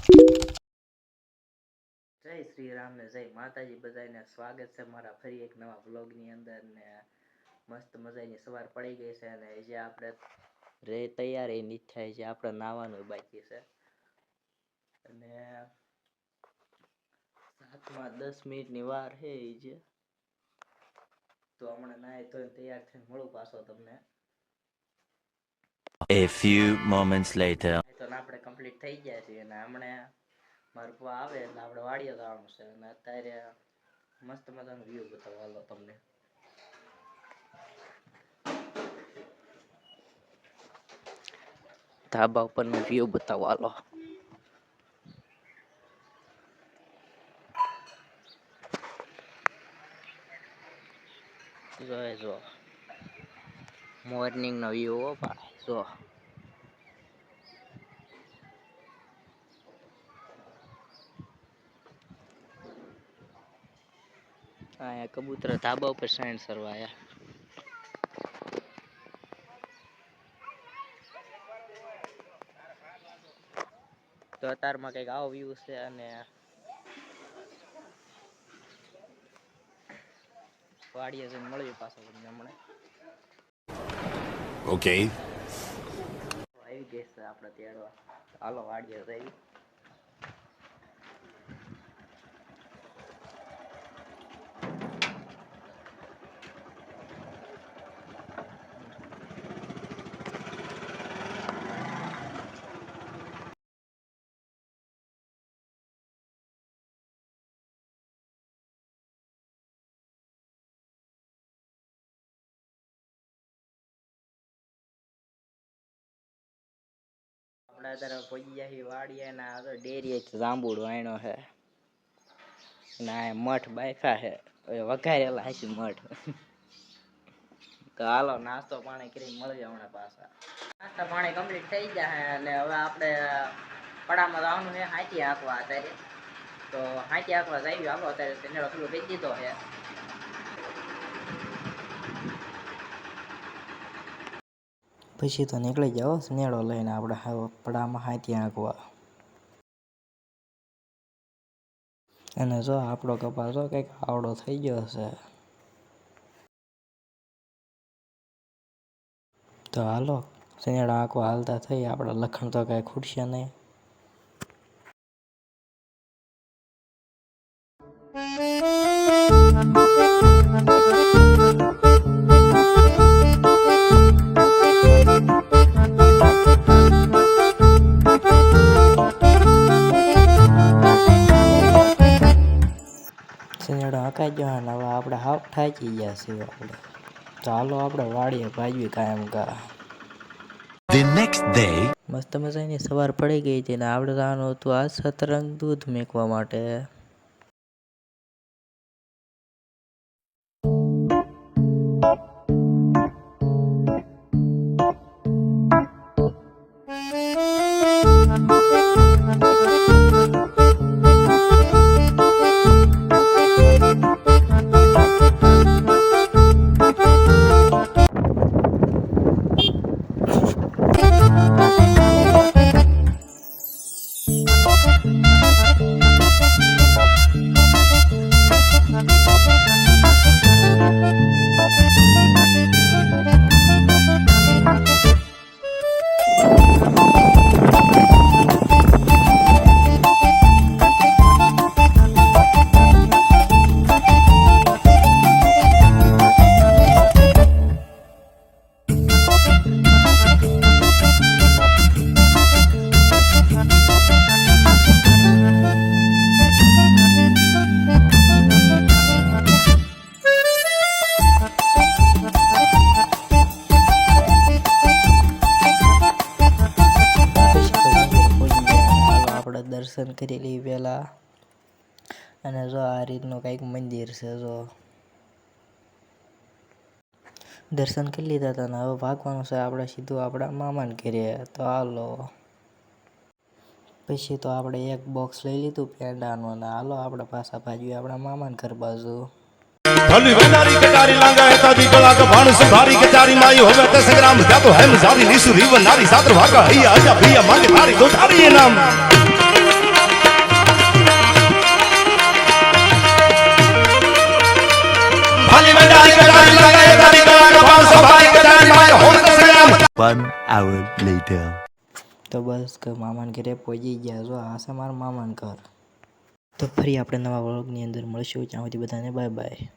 જય શ્રી રામ ને જય માતાજી બધાને સ્વાગત છે મારા ફરી એક નવા વ્લોગની અંદર ને મસ્ત મજાની સવાર પડી ગઈ છે અને જે આપણે રે તૈયારી ની થાય છે આપણે નાવાનું બાકી છે અને 7 માં 10 મિનિટની વાર છે એ જે તો હમણાં નાય તો તૈયાર થઈને મળું પાછો તમને A few moments later. તો આપણે કમ્પ્લીટ થઈ ગયા છે અને હમણાં મારા પપ્પા આવે એટલે આપણે વાડીએ જવાનું છે અને અત્યારે મસ્ત મજાનો વ્યૂ બતાવવાનો તમને ધાબા ઉપરનો વ્યૂ બતાવવાનો જો મોર્નિંગ નો વ્યૂ હો ભાઈ જો અહીંયા કબૂતર ધાબા ઉપર સાઈન સરવાયા તો અત્યારમાં કંઈક આવો વ્યૂ છે અને વાડીએ જઈને મળીએ પાછો તમને હમણાં ઓકે આવી ગઈ છે આપણે તેડવા હાલો વાડીએ જઈ આપણે અત્યારે પહોંચી ગયા વાડીએ ને આ તો ડેરી જાંબુડ વાયણો છે ને આ મઠ બાયફા છે વઘારેલા હાચી મઠ તો હાલો નાસ્તો પાણી કરીને મળીએ હમણાં પાછા નાસ્તા પાણી કમ્પ્લીટ થઈ ગયા અને હવે આપણે પડામાં જવાનું છે હાંચી હાંકવા અત્યારે તો હાંચી હાંકવા જઈએ હાલો અત્યારે સેનેડો પેલું કહી દીધો છે પછી તો નીકળી જાઓ સ્નેડો લઈને આપણે પડામાં હાથી આંકવા અને જો આપણો કપાસ જો કંઈક આવડો થઈ ગયો છે તો હાલો સ્નેડો આંકવા હાલતા થઈ આપણે લખણ તો કાંઈ ખૂટશે નહીં શેરડો હકાઈ ગયો ને હવે આપણે હાવ થાકી ગયા છીએ આપણે ચાલો આપણે વાડીએ ભાજવી કાયમ કા The next day. મસ્ત મજાની સવાર પડી ગઈ હતી ને આપણે જવાનું હતું આ સતરંગ દૂધ મેકવા માટે દર્શન કરી લઈ પહેલા અને જો આ રીતનું કંઈક મંદિર છે જો દર્શન કરી લીધા હતા ને હવે ભાગવાનું છે આપણે સીધું આપણા મામાને ઘરે તો હાલો પછી તો આપણે એક બોક્સ લઈ લીધું પેંડાનું ને હાલો આપણે પાછા ભાજવી આપણા મામાને ઘર બાજુ ભલી વનારી કટારી લાંગા હતા દી કલા ક ભાણ સંભારી કચારી માઈ હોવે તે સંગ્રામ જા તો હેમ જારી નીસુ રીવ નારી સાત્ર ભાગા હૈયા અજા ભૈયા માગે તારી દોધારી નામ હોત સંગ્રામ 1 hour later. તો બસ મામાને ઘરે પહોંચી ગયા. જો આ છે મારા મામાને ઘર. તો ફરી આપણે નવા વ્લોગની અંદર મળશું. ત્યાં સુધી બધાને બાય બાય.